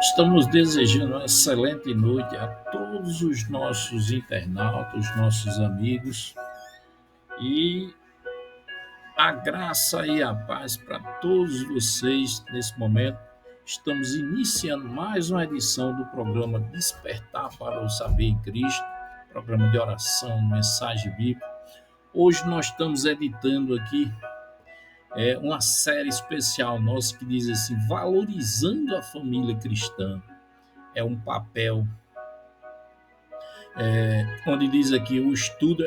Estamos desejando uma excelente noite a todos os nossos internautas, nossos amigos, e a graça e a paz para todos vocês nesse momento. Estamos iniciando mais uma edição do programa Despertar para o Saber em Cristo, programa de oração, mensagem bíblica. Hoje nós estamos editando aqui uma série especial nossa que diz assim: Valorizando a Família Cristã. É um papel onde diz aqui o estudo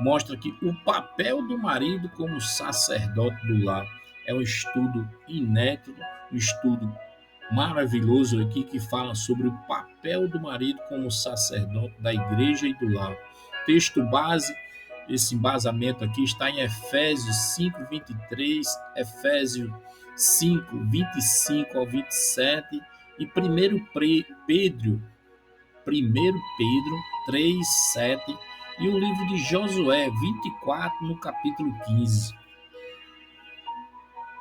mostra que o papel do marido como sacerdote do lar é um estudo inédito, um estudo maravilhoso aqui que fala sobre o papel do marido como sacerdote da igreja e do lar. Texto base, esse embasamento aqui está em Efésios 5:23, Efésios 5:25 ao 27 e 1 Pedro 3:7 e o livro de Josué 24, no capítulo 15,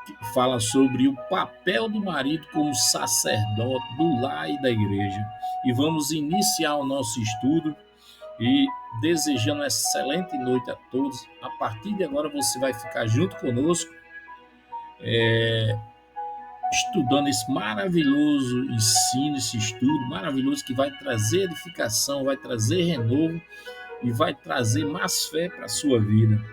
que fala sobre o papel do marido como sacerdote do lar e da igreja. E vamos iniciar o nosso estudo e desejando uma excelente noite a todos. A partir de agora você vai ficar junto conosco, estudando esse maravilhoso ensino, esse estudo maravilhoso que vai trazer edificação, vai trazer renovo e vai trazer mais fé para a sua vida.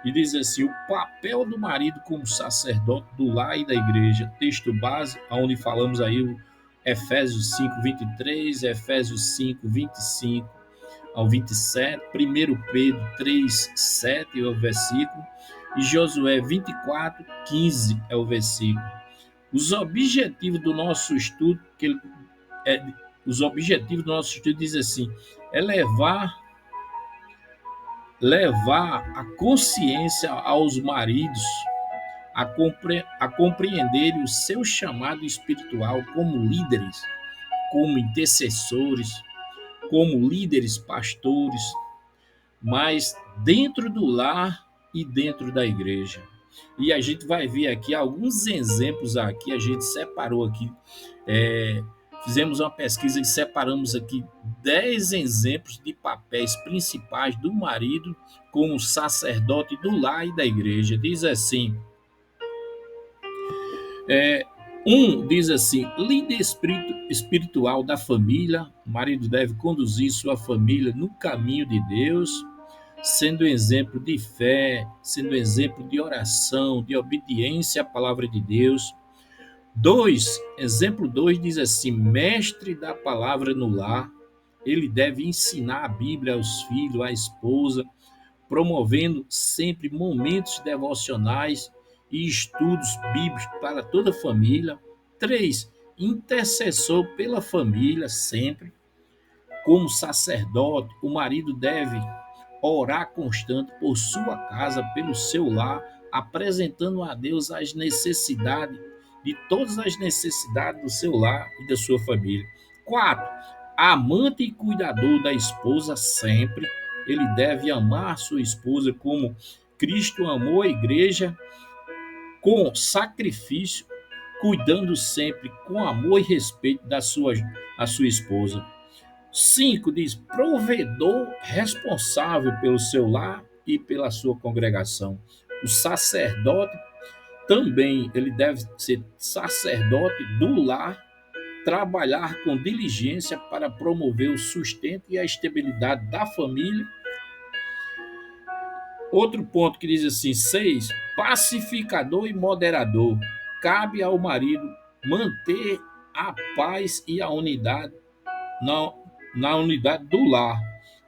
E diz assim: o papel do marido como sacerdote do lar e da igreja. Texto base, onde falamos aí o Efésios 5:23, Efésios 5:25 ao 27, 1 Pedro 3:7 é o versículo, e Josué 24:15 é o versículo. Os objetivos do nosso estudo, é, os objetivos do nosso estudo diz assim: é levar a consciência aos maridos a compreenderem o seu chamado espiritual como líderes, como intercessores, como líderes pastores, mas dentro do lar e dentro da igreja. E a gente vai ver aqui alguns exemplos aqui, a gente separou aqui, é, fizemos uma pesquisa e separamos aqui 10 exemplos de papéis principais do marido como sacerdote do lar e da igreja. Diz assim, é, diz assim, líder espiritual da família, o marido deve conduzir sua família no caminho de Deus, sendo exemplo de fé, sendo exemplo de oração, de obediência à palavra de Deus. Exemplo 2 diz assim: mestre da palavra no lar, ele deve ensinar a Bíblia aos filhos, à esposa, promovendo sempre momentos devocionais e estudos bíblicos para toda a família. 3, intercessor pela família sempre. Como sacerdote, o marido deve orar constante por sua casa, pelo seu lar, apresentando a Deus as necessidades, de todas as necessidades do seu lar e da sua família. 4, amante e cuidador da esposa sempre. Ele deve amar sua esposa como Cristo amou a igreja, com sacrifício, cuidando sempre com amor e respeito a sua esposa. 5 diz: provedor responsável pelo seu lar e pela sua congregação. O sacerdote também, ele deve ser sacerdote do lar, trabalhar com diligência para promover o sustento e a estabilidade da família. Outro ponto que diz assim, 6, pacificador e moderador. Cabe ao marido manter a paz e a unidade na, na unidade do lar,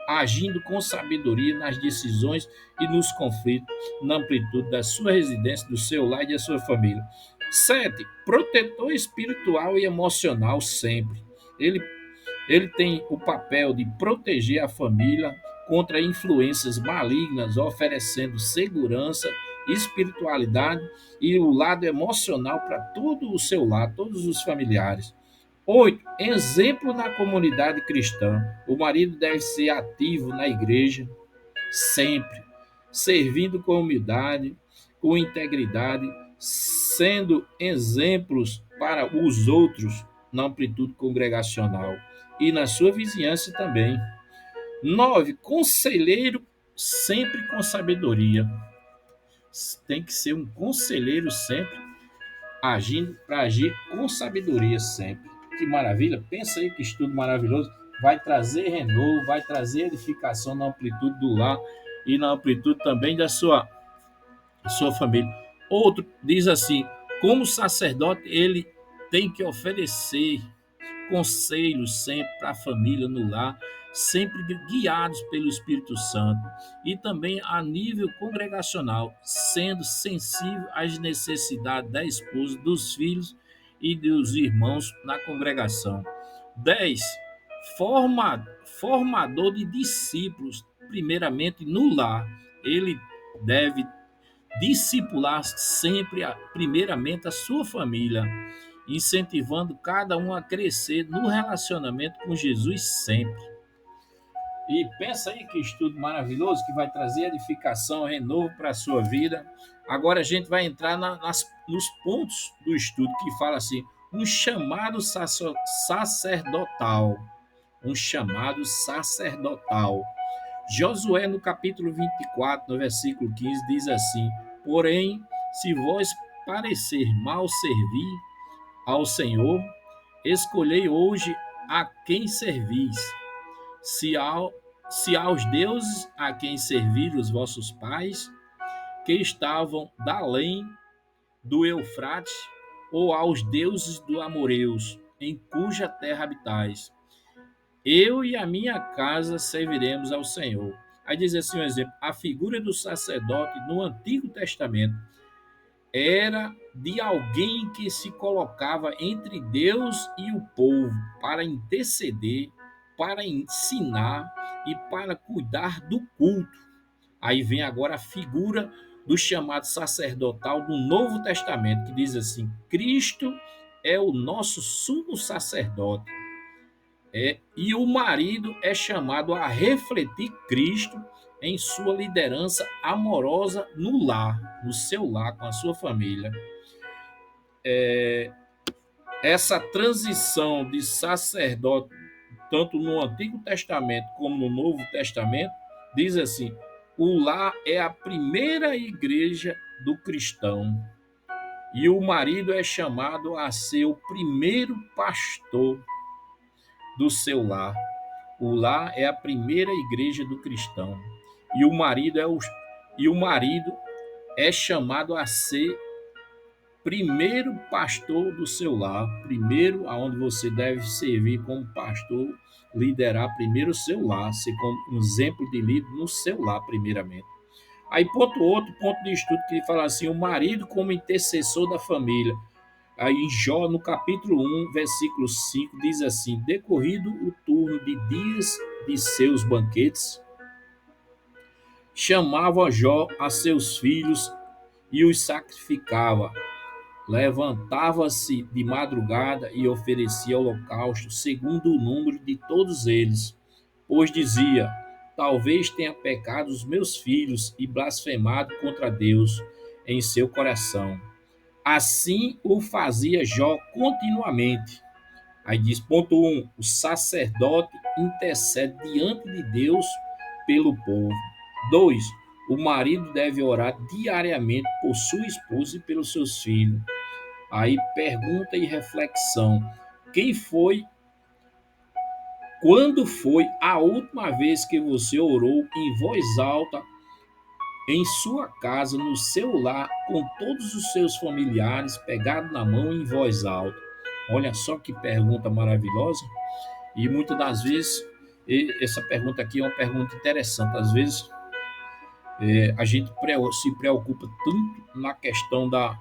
agindo com sabedoria nas decisões e nos conflitos, na amplitude da sua residência, do seu lar e da sua família. 7, protetor espiritual e emocional sempre. Ele, ele tem o papel de proteger a família contra influências malignas, oferecendo segurança, espiritualidade e o lado emocional para todo o seu lar, todos os familiares. 8, exemplo na comunidade cristã. O marido deve ser ativo na igreja, sempre, servindo com humildade, com integridade, sendo exemplos para os outros, na amplitude congregacional e na sua vizinhança também. 9, conselheiro sempre com sabedoria. Tem que ser um conselheiro sempre agindo para agir com sabedoria sempre. Que maravilha! Pensa aí que estudo maravilhoso. Vai trazer renovo, vai trazer edificação na amplitude do lar e na amplitude também da sua família. Outro diz assim: como sacerdote, ele tem que oferecer conselhos sempre para a família no lar, sempre guiados pelo Espírito Santo, e também a nível congregacional, sendo sensível às necessidades da esposa, dos filhos e dos irmãos na congregação. 10. Formador de discípulos, primeiramente no lar. Ele deve discipular sempre, primeiramente, a sua família, incentivando cada um a crescer no relacionamento com Jesus sempre. E pensa aí que estudo maravilhoso que vai trazer edificação, renovo para a sua vida. Agora a gente vai entrar nos pontos do estudo que fala assim: um chamado sacerdotal. Um chamado sacerdotal. Josué, no capítulo 24, no versículo 15, diz assim: porém, se vós parecer mal servir ao Senhor, escolhei hoje a quem servis, se aos deuses a quem serviram os vossos pais, que estavam da além do Eufrates, ou aos deuses do Amoreus, em cuja terra habitais. Eu e a minha casa serviremos ao Senhor. Aí diz assim um exemplo: a figura do sacerdote no Antigo Testamento era de alguém que se colocava entre Deus e o povo para interceder, para ensinar e para cuidar do culto. Aí vem agora a figura do chamado sacerdotal do Novo Testamento, que diz assim: Cristo é o nosso sumo sacerdote. E o marido é chamado a refletir Cristo em sua liderança amorosa no lar, no seu lar, com a sua família. Essa transição de sacerdote, tanto no Antigo Testamento como no Novo Testamento, diz assim: o lar é a primeira igreja do cristão. E o marido é chamado a ser o primeiro pastor do seu lar. O lar é a primeira igreja do cristão. E o marido é chamado a ser primeiro pastor do seu lar, primeiro aonde você deve servir como pastor, liderar primeiro o seu lar, ser como um exemplo de líder no seu lar primeiramente. Aí outro ponto de estudo que ele fala assim: o marido como intercessor da família. Aí em Jó, no capítulo 1, versículo 5, diz assim: decorrido o turno de dias de seus banquetes, chamava Jó a seus filhos e os sacrificava. Levantava-se de madrugada e oferecia holocausto segundo o número de todos eles, pois dizia: talvez tenha pecado os meus filhos e blasfemado contra Deus em seu coração. Assim o fazia Jó continuamente. Aí diz, ponto 1, o sacerdote intercede diante de Deus pelo povo. 2, o marido deve orar diariamente por sua esposa e pelos seus filhos. Aí pergunta e reflexão: quando foi a última vez que você orou em voz alta em sua casa, no seu lar, com todos os seus familiares, pegado na mão em voz alta? Olha só que pergunta maravilhosa. E muitas das vezes, essa pergunta aqui é uma pergunta interessante. Às vezes, a gente se preocupa tanto na questão da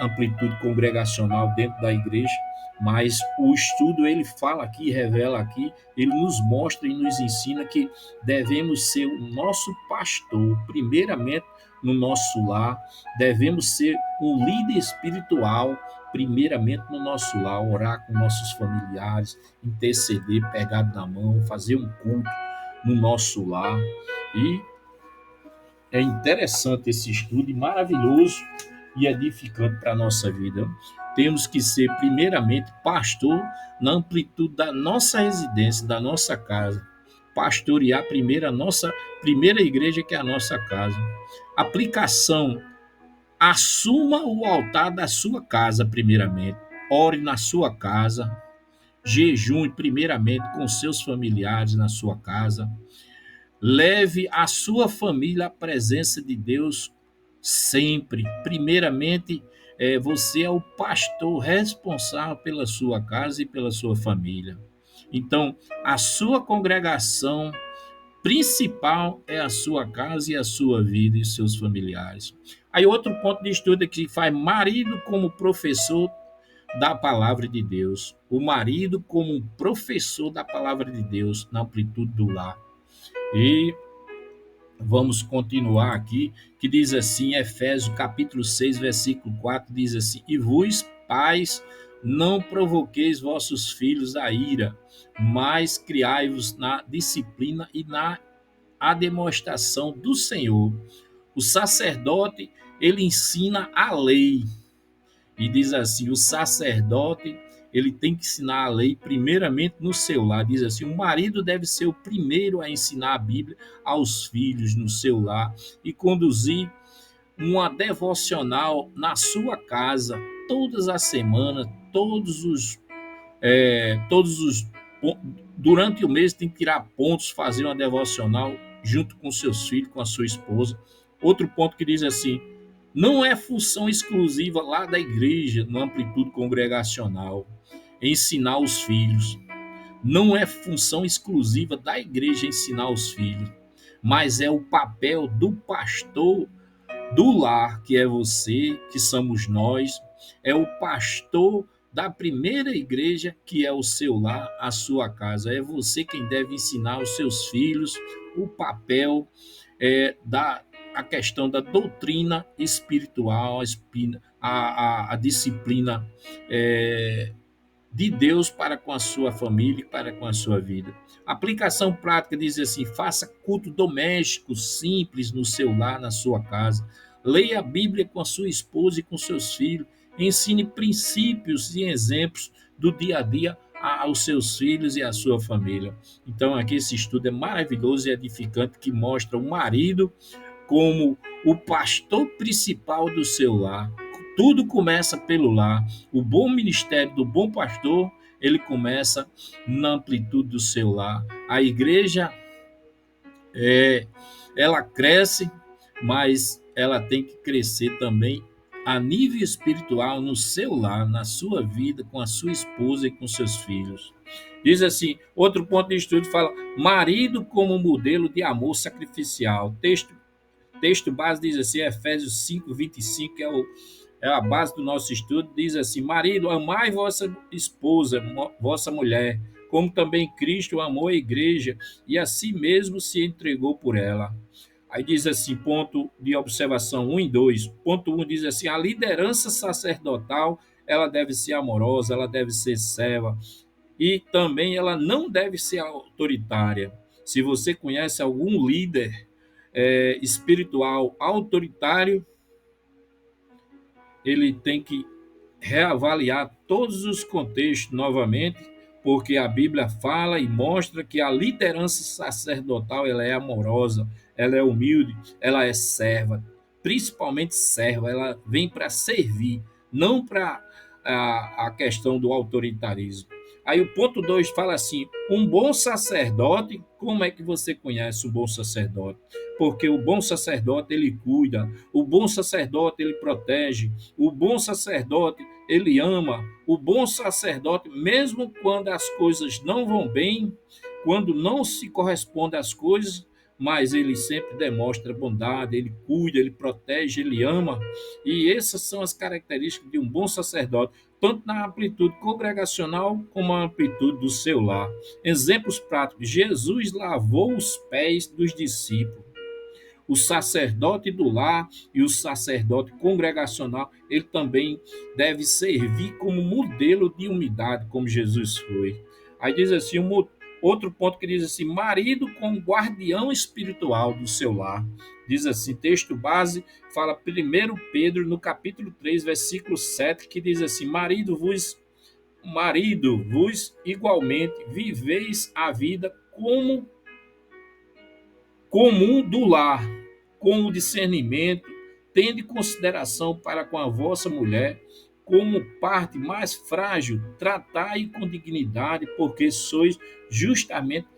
amplitude congregacional dentro da igreja, mas o estudo ele fala aqui, revela aqui, ele nos mostra e nos ensina que devemos ser o nosso pastor, primeiramente no nosso lar, devemos ser um líder espiritual, primeiramente no nosso lar, orar com nossos familiares, interceder, pegado na mão, fazer um culto no nosso lar. E é interessante esse estudo e maravilhoso e edificante para a nossa vida. Temos que ser, primeiramente, pastor na amplitude da nossa residência, da nossa casa. Pastorear primeiro a nossa primeira igreja, que é a nossa casa. Aplicação: assuma o altar da sua casa, primeiramente. Ore na sua casa. Jejum primeiramente com seus familiares na sua casa. Leve a sua família à presença de Deus sempre. Primeiramente, você é o pastor responsável pela sua casa e pela sua família. Então, a sua congregação principal é a sua casa e a sua vida e seus familiares. Aí outro ponto de estudo é que faz marido como professor da palavra de Deus. O marido como um professor da palavra de Deus na amplitude do lar. E vamos continuar aqui, que diz assim, Efésios capítulo 6, versículo 4, diz assim: E vos, pais, não provoqueis vossos filhos a ira, mas criai-vos na disciplina e na demonstração do Senhor. O sacerdote, ele ensina a lei, e diz assim: o sacerdote, ele tem que ensinar a lei primeiramente no seu lar. Diz assim: o marido deve ser o primeiro a ensinar a Bíblia aos filhos no seu lar e conduzir uma devocional na sua casa todas as semanas, todos os durante o mês tem que tirar pontos, fazer uma devocional junto com seus filhos, com a sua esposa. Outro ponto que diz assim: não é função exclusiva lá da igreja, no amplitude congregacional, ensinar os filhos. Não é função exclusiva da igreja ensinar os filhos, mas é o papel do pastor do lar, que é você, que somos nós, é o pastor da primeira igreja, que é o seu lar, a sua casa. É você quem deve ensinar os seus filhos o papel da a questão da doutrina espiritual, a disciplina de Deus para com a sua família e para com a sua vida. A aplicação prática diz assim: faça culto doméstico simples no seu lar, na sua casa. Leia a Bíblia com a sua esposa e com seus filhos. Ensine princípios e exemplos do dia a dia aos seus filhos e à sua família. Então, aqui esse estudo é maravilhoso e edificante, que mostra o marido como o pastor principal do seu lar. Tudo começa pelo lar. O bom ministério do bom pastor, ele começa na amplitude do seu lar. A igreja, ela cresce, mas ela tem que crescer também a nível espiritual no seu lar, na sua vida, com a sua esposa e com seus filhos. Diz assim, outro ponto de estudo fala: marido como modelo de amor sacrificial. Texto base diz assim, Efésios 5, 25, que é a base do nosso estudo, diz assim: marido, amai vossa esposa, vossa mulher, como também Cristo amou a igreja e a si mesmo se entregou por ela. Aí diz assim, ponto de observação 1 e 2. Ponto 1 diz assim: a liderança sacerdotal, ela deve ser amorosa, ela deve ser serva, e também ela não deve ser autoritária. Se você conhece algum líder espiritual autoritário, ele tem que reavaliar todos os contextos novamente, porque a Bíblia fala e mostra que a liderança sacerdotal, ela é amorosa, ela é humilde, ela é serva, principalmente serva, ela vem para servir, não para a questão do autoritarismo. Aí o ponto 2 fala assim: um bom sacerdote, como é que você conhece um bom sacerdote? Porque o bom sacerdote, ele cuida, o bom sacerdote, ele protege, o bom sacerdote, ele ama, o bom sacerdote, mesmo quando as coisas não vão bem, quando não se corresponde às coisas, mas ele sempre demonstra bondade, ele cuida, ele protege, ele ama. E essas são as características de um bom sacerdote, tanto na amplitude congregacional como na amplitude do seu lar. Exemplos práticos: Jesus lavou os pés dos discípulos. O sacerdote do lar e o sacerdote congregacional, ele também deve servir como modelo de humildade, como Jesus foi. Aí diz assim, Outro ponto que diz assim: marido como guardião espiritual do seu lar. Diz assim, texto base, fala 1 Pedro, no capítulo 3 versículo 7, que diz assim: marido vos igualmente viveis a vida como comum do lar, com o discernimento, tende consideração para com a vossa mulher, como parte mais frágil, tratai com dignidade, porque sois justamente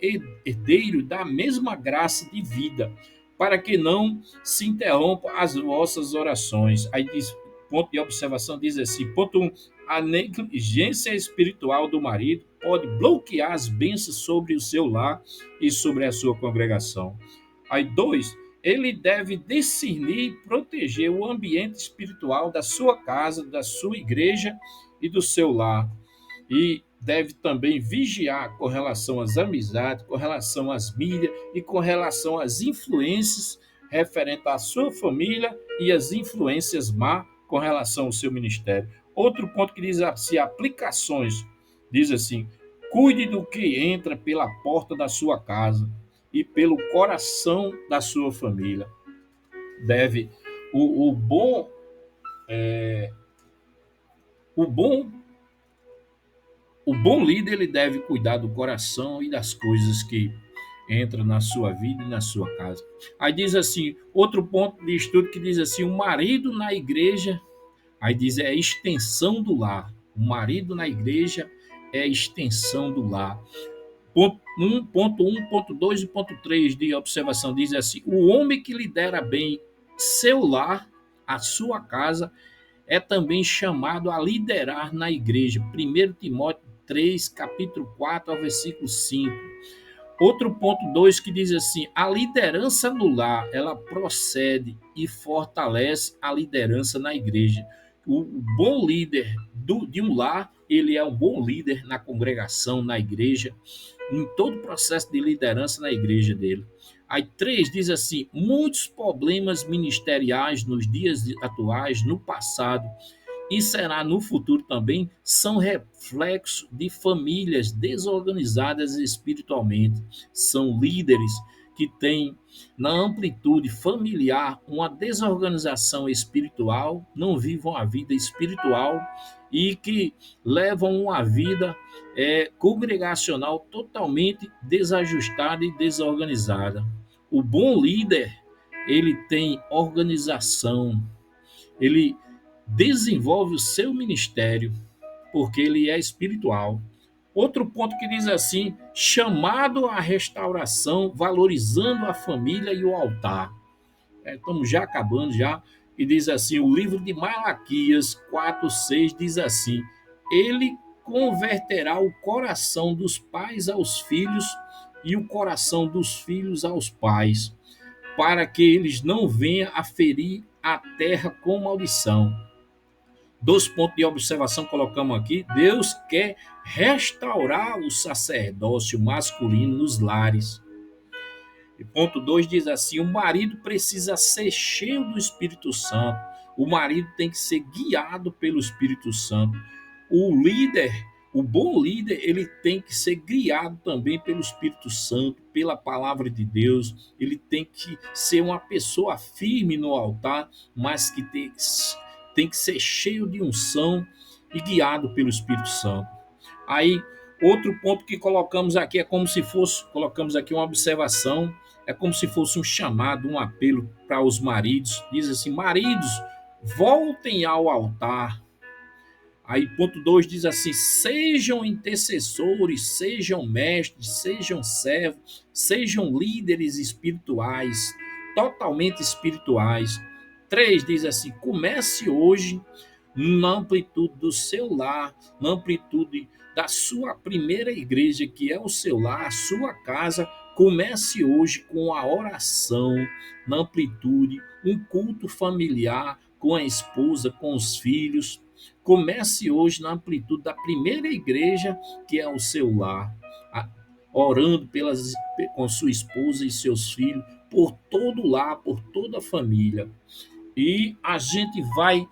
herdeiro da mesma graça de vida, para que não se interrompam as vossas orações. Aí diz, ponto de observação diz assim, ponto 1, a negligência espiritual do marido pode bloquear as bênçãos sobre o seu lar e sobre a sua congregação. Aí, 2, ele deve discernir e proteger o ambiente espiritual da sua casa, da sua igreja e do seu lar. E deve também vigiar com relação às amizades, com relação às mídias e com relação às influências referentes à sua família e às influências má com relação ao seu ministério. Outro ponto que diz assim, aplicações, diz assim, cuide do que entra pela porta da sua casa e pelo coração da sua família. Deve o bom o bom o bom líder ele deve cuidar do coração e das coisas que entram na sua vida e na sua casa. Aí diz assim, outro ponto de estudo que diz assim, o marido na igreja, aí diz é a extensão do lar. O marido na igreja é a extensão do lar. Ponto 1, ponto 1, ponto 2 e ponto 3 de observação diz assim: o homem que lidera bem seu lar, a sua casa, é também chamado a liderar na igreja. 1 Timóteo 3, capítulo 4, ao versículo 5. Outro ponto 2 que diz assim: a liderança no lar, ela procede e fortalece a liderança na igreja. O bom líder de um lar, ele é um bom líder na congregação, na igreja, em todo o processo de liderança na igreja dele. Aí 3 diz assim: muitos problemas ministeriais nos dias atuais, no passado, e será no futuro também, são reflexo de famílias desorganizadas espiritualmente. São líderes que têm na amplitude familiar uma desorganização espiritual, não vivam a vida espiritual e que levam uma vida congregacional totalmente desajustada e desorganizada. O bom líder, ele tem organização, ele desenvolve o seu ministério, porque ele é espiritual. Outro ponto que diz assim: chamado à restauração, valorizando a família e o altar. Estamos já acabando já. E diz assim, o livro de Malaquias 4:6 diz assim: ele converterá o coração dos pais aos filhos e o coração dos filhos aos pais, para que eles não venham a ferir a terra com maldição. 2 pontos de observação colocamos aqui. Deus quer restaurar o sacerdócio masculino nos lares. E ponto 2 diz assim: o marido precisa ser cheio do Espírito Santo. O marido tem que ser guiado pelo Espírito Santo. O líder, o bom líder, ele tem que ser guiado também pelo Espírito Santo, pela palavra de Deus. Ele tem que ser uma pessoa firme no altar, mas que tem que ser cheio de unção e guiado pelo Espírito Santo. Aí, outro ponto que colocamos aqui é como se fosse, colocamos aqui uma observação, é como se fosse um chamado, um apelo para os maridos. Diz assim: maridos, voltem ao altar. Aí, ponto 2 diz assim: sejam intercessores, sejam mestres, sejam servos, sejam líderes espirituais, totalmente espirituais. 3 diz assim: comece hoje na amplitude do seu lar, na amplitude da sua primeira igreja, que é o seu lar, a sua casa. Comece hoje com a oração, na amplitude, um culto familiar com a esposa, com os filhos. Comece hoje na amplitude da primeira igreja, que é o seu lar, orando com sua esposa e seus filhos, por todo o lar, por toda a família. E a gente vai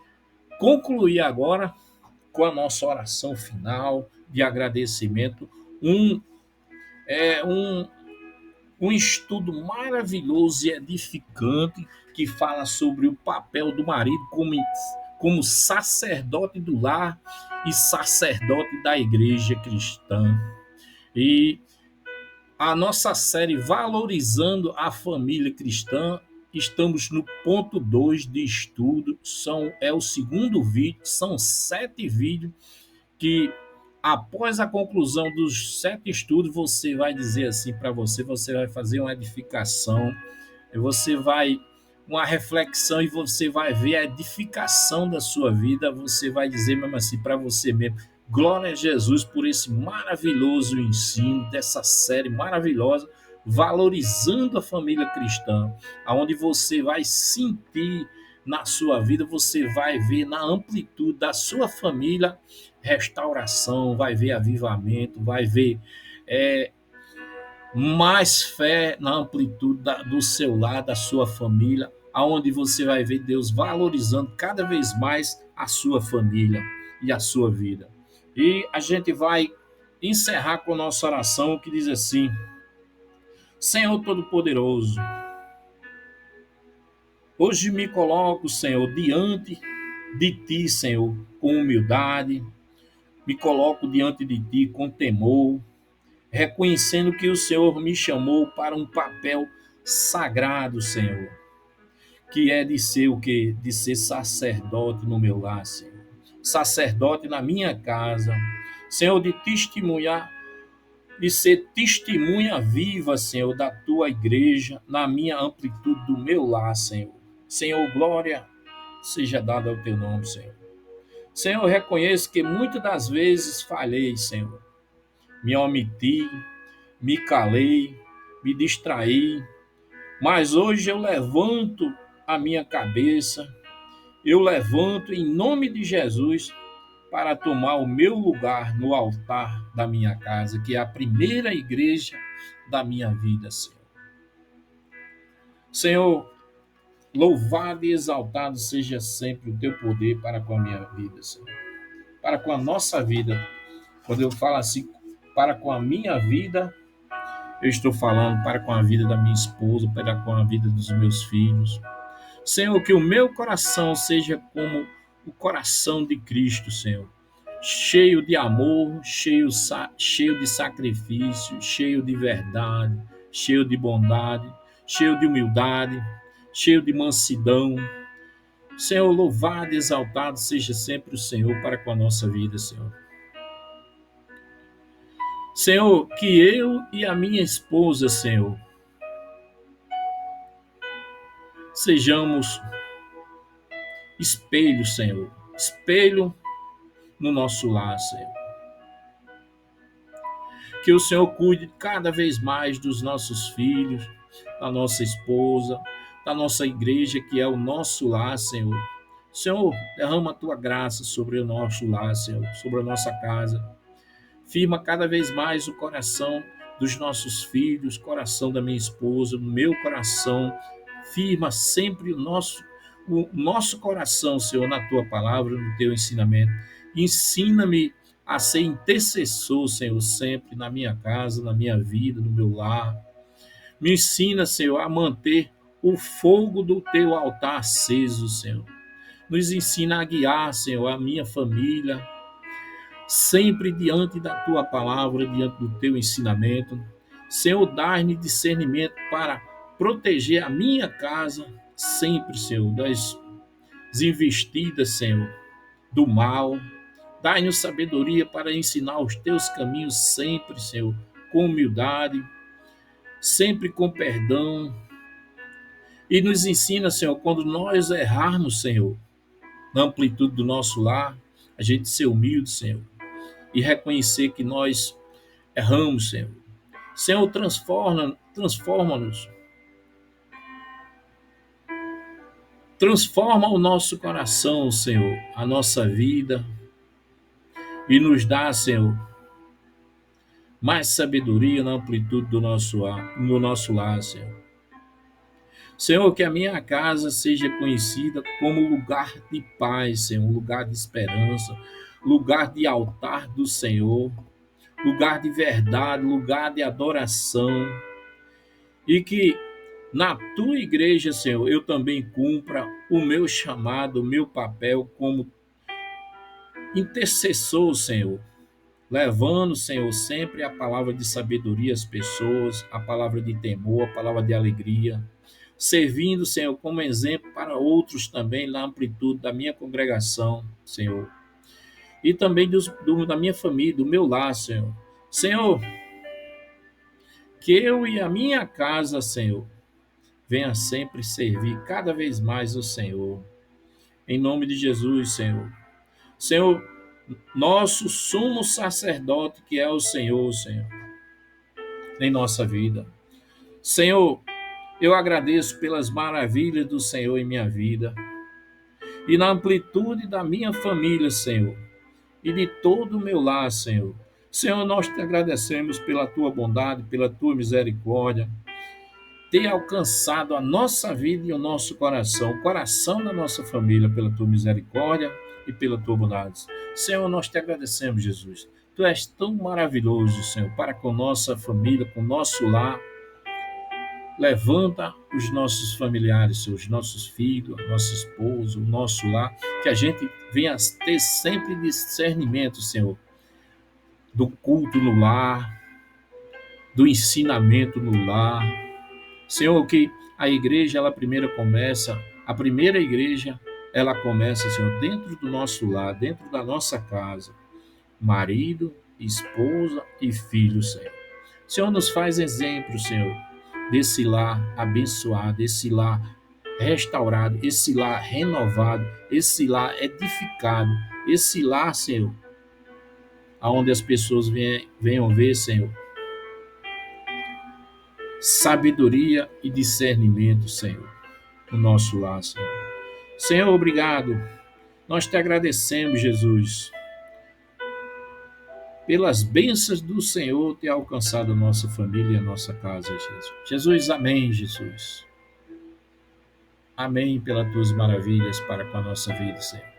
concluir agora com a nossa oração final de agradecimento. Um É um estudo maravilhoso e edificante que fala sobre o papel do marido como sacerdote do lar e sacerdote da igreja cristã. E a nossa série Valorizando a Família Cristã, estamos no ponto 2 de estudo, é o segundo vídeo, são 7 vídeos que após a conclusão dos 7 estudos, você vai dizer assim para você vai fazer uma edificação, você vai uma reflexão e você vai ver a edificação da sua vida, você vai dizer mesmo assim para você mesmo, glória a Jesus por esse maravilhoso ensino dessa série maravilhosa, valorizando a família cristã, aonde você vai sentir na sua vida, você vai ver na amplitude da sua família restauração, vai ver avivamento, vai ver é, mais fé na amplitude do seu lar, da sua família, aonde você vai ver Deus valorizando cada vez mais a sua família e a sua vida. E a gente vai encerrar com a nossa oração que diz assim: Senhor Todo-Poderoso, hoje me coloco, Senhor, diante de Ti, Senhor, com humildade, me coloco diante de Ti com temor, reconhecendo que o Senhor me chamou para um papel sagrado, Senhor, que é de ser o quê? De ser sacerdote no meu lar, Senhor. Sacerdote na minha casa, Senhor, de testemunhar, de ser testemunha viva, Senhor, da tua igreja, na minha amplitude do meu lar, Senhor. Senhor, glória seja dada ao teu nome, Senhor. Senhor, eu reconheço que muitas das vezes falhei, Senhor. Me omiti, me calei, me distraí, mas hoje eu levanto a minha cabeça, eu levanto em nome de Jesus para tomar o meu lugar no altar da minha casa, que é a primeira igreja da minha vida, Senhor. Senhor, louvado e exaltado seja sempre o teu poder para com a minha vida, Senhor. Para com a nossa vida. Quando eu falo assim, para com a minha vida, eu estou falando para com a vida da minha esposa, para com a vida dos meus filhos. Senhor, que o meu coração seja como o coração de Cristo, Senhor. Cheio de amor, cheio de sacrifício, cheio de verdade, cheio de bondade, cheio de humildade, cheio de mansidão. Senhor, louvado e exaltado seja sempre o Senhor para com a nossa vida, Senhor. Senhor, que eu e a minha esposa, Senhor, sejamos espelho, Senhor. Espelho no nosso lar, Senhor. Que o Senhor cuide cada vez mais dos nossos filhos, da nossa esposa, da nossa igreja, que é o nosso lar, Senhor. Senhor, derrama a tua graça sobre o nosso lar, Senhor, sobre a nossa casa. Firma cada vez mais o coração dos nossos filhos, coração da minha esposa, o meu coração. Firma sempre o nosso coração, Senhor, na tua palavra, no teu ensinamento. Ensina-me a ser intercessor, Senhor, sempre na minha casa, na minha vida, no meu lar. Me ensina, Senhor, a manter o fogo do teu altar aceso, Senhor. Nos ensina a guiar, Senhor, a minha família, sempre diante da tua palavra, diante do teu ensinamento. Senhor, dá-me discernimento para proteger a minha casa, sempre, Senhor, das investidas, Senhor, do mal. Dai-nos sabedoria para ensinar os teus caminhos sempre, Senhor, com humildade, sempre com perdão. E nos ensina, Senhor, quando nós errarmos, Senhor, na amplitude do nosso lar, a gente ser humilde, Senhor, e reconhecer que nós erramos, Senhor. Senhor, transforma-nos. Transforma o nosso coração, Senhor, a nossa vida, e nos dá, Senhor, mais sabedoria na amplitude no nosso lar, Senhor. Senhor, que a minha casa seja conhecida como lugar de paz, Senhor, lugar de esperança, lugar de altar do Senhor, lugar de verdade, lugar de adoração, e que na tua igreja, Senhor, eu também cumpra o meu chamado, o meu papel como intercessor, Senhor, levando, Senhor, sempre a palavra de sabedoria às pessoas, a palavra de temor, a palavra de alegria, servindo, Senhor, como exemplo para outros também na amplitude da minha congregação, Senhor, e também da minha família, do meu lar, Senhor. Senhor, que eu e a minha casa, Senhor, venha sempre servir cada vez mais o Senhor. Em nome de Jesus, Senhor. Senhor, nosso sumo sacerdote, que é o Senhor, Senhor, em nossa vida. Senhor, eu agradeço pelas maravilhas do Senhor em minha vida e na amplitude da minha família, Senhor, e de todo o meu lar, Senhor. Senhor, nós te agradecemos pela tua bondade, pela tua misericórdia, ter alcançado a nossa vida e o nosso coração, o coração da nossa família, pela tua misericórdia e pela tua bondade. Senhor, nós te agradecemos, Jesus. Tu és tão maravilhoso, Senhor, para com nossa família, com nosso lar. Levanta os nossos familiares, Senhor, os nossos filhos, nossa esposa, o nosso lar, que a gente venha ter sempre discernimento, Senhor, do culto no lar, do ensinamento no lar. Senhor, que a igreja, a primeira igreja, ela começa, Senhor, dentro do nosso lar, dentro da nossa casa. Marido, esposa e filho, Senhor. Senhor, nos faz exemplo, Senhor, desse lar abençoado, esse lar restaurado, esse lar renovado, esse lar edificado, esse lar, Senhor, aonde as pessoas venham ver, Senhor, sabedoria e discernimento, Senhor, no nosso lar, Senhor. Senhor, obrigado. Nós te agradecemos, Jesus, pelas bênçãos do Senhor ter alcançado a nossa família e a nossa casa, Jesus. Jesus, amém, Jesus. Amém pelas tuas maravilhas para com a nossa vida, Senhor.